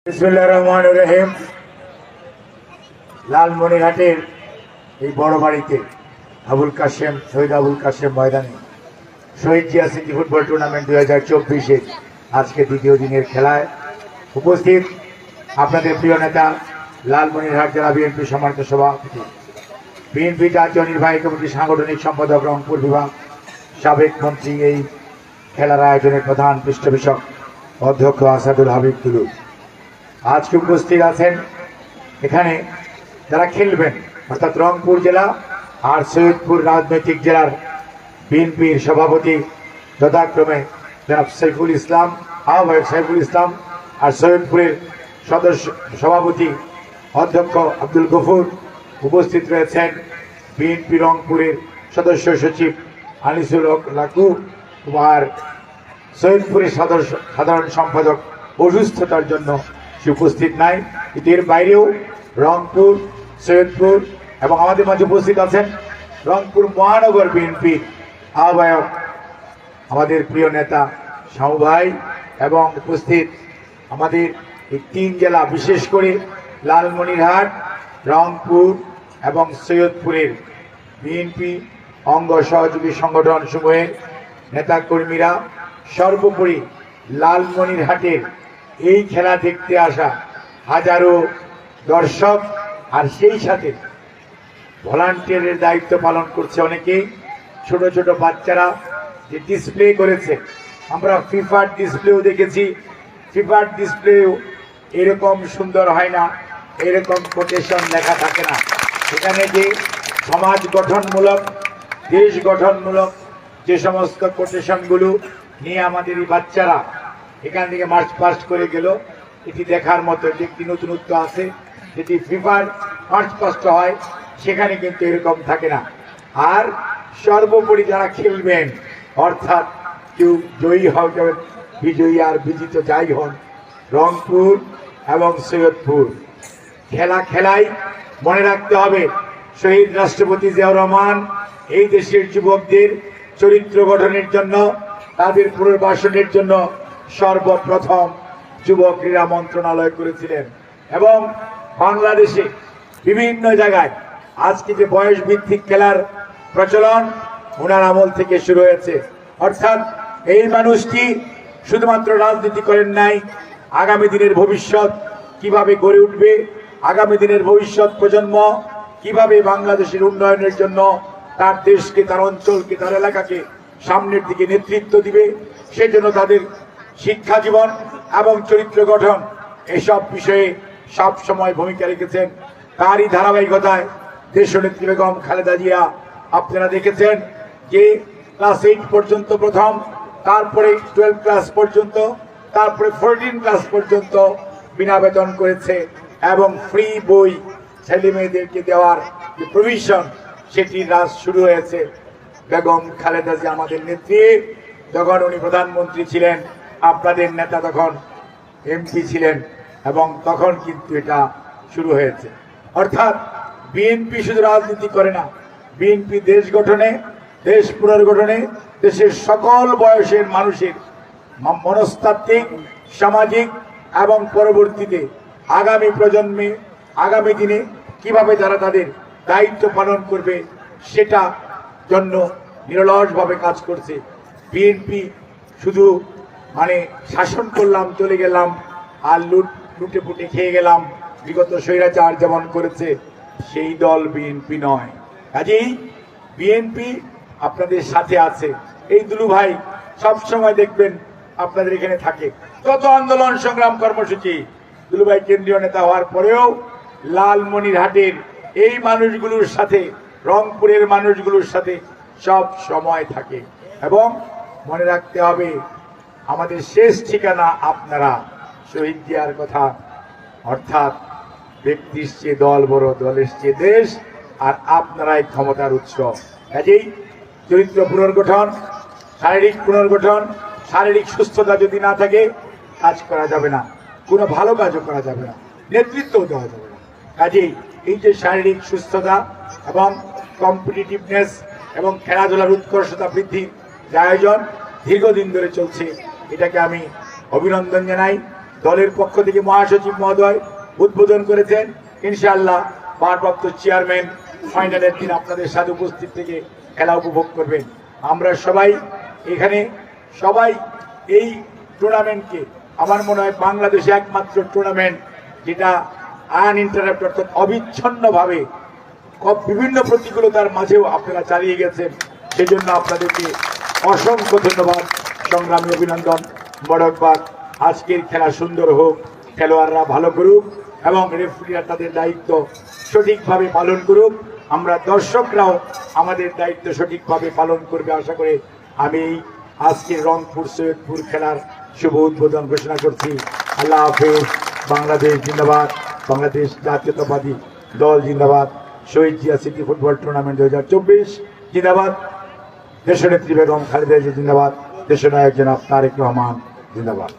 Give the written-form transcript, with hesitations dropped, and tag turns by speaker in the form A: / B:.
A: বিসমিল্লাহির রহমানির রহিম। লালমনিরহাটের এই বড় বাড়িতে শহীদ আবুল কাশেম ময়দানে শহীদ জিয়া সিটি ফুটবল টুর্নামেন্ট 2024-এর আজকে দ্বিতীয় দিনের খেলায় উপস্থিত আপনাদের প্রিয় নেতা লালমনিরহাট জেলা বিএনপি সম্মানিত সভাপতি, বিএনপি জাতীয় নির্বাহী কমিটির সাংগঠনিক সম্পাদক রংপুর বিভাগ, সাবেক মন্ত্রী, এই খেলার আয়োজনের প্রধান পৃষ্ঠপোষক অধ্যক্ষ আসাদুল হাবিব তুলু। আজকে উপস্থিত আছেন এখানে যারা খেলবেন, অর্থাৎ রংপুর জেলা আর সৈয়দপুর রাজনৈতিক জেলার বিএনপির সভাপতি যথাক্রমে জনাব সাইফুল ইসলাম, আহ্বায়ক সাইফুল ইসলাম, আর সৈয়দপুরের সভাপতি অধ্যক্ষ আব্দুল গফুর। উপস্থিত রয়েছেন বিএনপি রংপুরের সদস্য সচিব আনিসুল হক লাকু, আর সৈয়দপুরের সাধারণ সম্পাদক অসুস্থতার জন্য সে উপস্থিত নাই। এর বাইরেও রংপুর, সৈয়দপুর এবং আমাদের মাঝে উপস্থিত আছেন রংপুর মহানগর বিএনপির আহ্বায়ক আমাদের প্রিয় নেতা শামু ভাই, এবং উপস্থিত আমাদের এই তিন জেলা, বিশেষ করে লালমনিরহাট, রংপুর এবং সৈয়দপুরের বিএনপি অঙ্গ সহযোগী সংগঠন সমূহের নেতাকর্মীরা, সর্বোপরি লালমনিরহাটের এই খেলা দেখতে আসা হাজারো দর্শক, আর সেই সাথে ভলান্টিয়ারের দায়িত্ব পালন করছে অনেকেই। ছোট ছোট বাচ্চারা যে ডিসপ্লে করেছে, আমরা ফিফার ডিসপ্লেও দেখেছি, ফিফার ডিসপ্লেও এরকম সুন্দর হয় না, এরকম কোটেশন লেখা থাকে না। সেখানে যে সমাজ গঠনমূলক, দেশ গঠনমূলক যে সমস্ত কোটেশনগুলো নিয়ে আমাদের এই বাচ্চারা এখান থেকে মার্চ পাস্ট করে গেল, এটি দেখার মতো। যে একটি নতুনত্ব আছে, যেটি ফিফার মার্চ পাস্ট হয়, সেখানে কিন্তু এরকম থাকে না। আর সর্বোপরি যারা খেলবেন, অর্থাৎ কেউ জয়ী হবেন, বিজয়ী আর বিজিত যাই হন, রংপুর এবং সৈয়দপুর খেলাই মনে রাখতে হবে শহীদ রাষ্ট্রপতি জিয়াউর রহমান এই দেশের যুবকদের চরিত্র গঠনের জন্য, তাদের পুনর্বাসনের জন্য সর্বপ্রথম যুব ক্রীড়া মন্ত্রণালয় করেছিলেন। এবং বাংলাদেশে বিভিন্ন জায়গায় আজকে যে বয়স ভিত্তিক খেলার প্রচলন ওনার আমল থেকে শুরু হয়েছে। অর্থাৎ এই মানুষটি শুধুমাত্র রাজনীতি করেন নাই, আগামী দিনের ভবিষ্যৎ কিভাবে গড়ে উঠবে, আগামী দিনের ভবিষ্যৎ প্রজন্ম কিভাবে বাংলাদেশের উন্নয়নের জন্য তার দেশকে, তার অঞ্চলকে, তার এলাকাকে সামনের দিকে নেতৃত্ব দিবে, সেজন্য তাদের শিক্ষা জীবন এবং চরিত্র গঠন এসব বিষয়ে সব সময় ভূমিকা রেখেছেন। তারই ধারাবাহিকতায় দেশনেত্রী বেগম খালেদা জিয়া, আপনারা দেখেছেন যে ক্লাস 8 পর্যন্ত প্রথম, তারপরে 12 ক্লাস পর্যন্ত, তারপরে 14 ক্লাস পর্যন্ত বিনা বেতন করেছে, এবং ফ্রি বই ছেলে মেয়েদেরকে দেওয়ার যে প্রভিশন, সেটি রাজ শুরু হয়েছে বেগম খালেদা জিয়া আমাদের নেত্রী যখন উনি প্রধানমন্ত্রী ছিলেন, আপনাদের নেতা তখন এমপি ছিলেন, এবং তখন কিন্তু এটা শুরু হয়েছে। অর্থাৎ বিএনপি শুধু রাজনীতি করে না, বিএনপি দেশ গঠনে, দেশ পুনর্গঠনে, দেশের সকল বয়সের মানুষের মনস্তাত্ত্বিক, সামাজিক এবং পরবর্তীতে আগামী প্রজন্মে, আগামী দিনে কিভাবে তারা তাদের দায়িত্ব পালন করবে, সেটা জন্য নিরলসভাবে কাজ করছে। বিএনপি শুধু শাসন করলাম, চলে গেলাম, আর লুটে পুটে খেয়ে গেলাম, বিগত স্বৈরাচার যেমন করেছে, সেই দল বিএনপি নয়। কাজেই বিএনপি আপনাদের সাথে আছে। এই দুলু ভাই সবসময় দেখবেন আপনাদের এখানে থাকে। কত আন্দোলন সংগ্রাম কর্মসূচি, দুলু ভাই কেন্দ্রীয় নেতা হওয়ার পরেও লালমনিরহাটের এই মানুষগুলোর সাথে, রংপুরের মানুষগুলোর সাথে সব সময় থাকে। এবং মনে রাখতে হবে, আমাদের শেষ ঠিকানা আপনারা। শহীদ জিয়ার কথা, অর্থাৎ ব্যক্তির চেয়ে দল বড়, দলের চেয়ে দেশ, আর আপনারাই ক্ষমতার উৎস। কাজেই চরিত্র পুনর্গঠন, শারীরিক পুনর্গঠন, শারীরিক সুস্থতা যদি না থাকে কাজ করা যাবে না, কোনো ভালো কাজও করা যাবে না, নেতৃত্বও দেওয়া যাবে না। কাজেই এই যে শারীরিক সুস্থতা এবং কম্পিটিটিভনেস এবং খেলাধুলার উৎকর্ষতা বৃদ্ধির যে আয়োজন দীর্ঘদিন ধরে চলছে, এটাকে আমি অভিনন্দন জানাই। দলের পক্ষ থেকে মহাসচিব মহোদয় উদ্বোধন করেছেন। ইনশাআল্লাহ ভারপ্রাপ্ত চেয়ারম্যান ফাইনালের দিন আপনাদের সাথে উপস্থিত থেকে খেলা উপভোগ করবেন। আমরা সবাই এখানে সবাই এই টুর্নামেন্টকে আমার মনে হয় বাংলাদেশে একমাত্র টুর্নামেন্ট যেটা আনইন্টারাপ্ট অর্থাৎ অবিচ্ছিন্নভাবে বিভিন্ন প্রতিকূলতার মাঝেও আপনারা চালিয়ে গেছেন। সেই জন্য আপনাদেরকে অসংখ্য ধন্যবাদ, সংগ্রামী অভিনন্দন। মোবারকবাদ। আজকের খেলা সুন্দর হোক, খেলোয়াড়রা ভালো করুক এবং রেফারিরা তাদের দায়িত্ব সঠিকভাবে পালন করুক। আমরা দর্শকরাও আমাদের দায়িত্ব সঠিকভাবে পালন করবে আশা করে আমি আজকের রংপুর সৈয়দপুর খেলার শুভ উদ্বোধন ঘোষণা করছি। আল্লাহ হাফেজ। বাংলাদেশ জিন্দাবাদ, বাংলাদেশ জাতীয়তাবাদী দল জিন্দাবাদ, শহীদ জিয়া সিটি ফুটবল টুর্নামেন্ট 2024 জিন্দাবাদ, দেশনেত্রী বেগম খালেদা জিয়া জিন্দাবাদ, দেশনায়ক জনাব তারেক রহমান জিন্দাবাদ।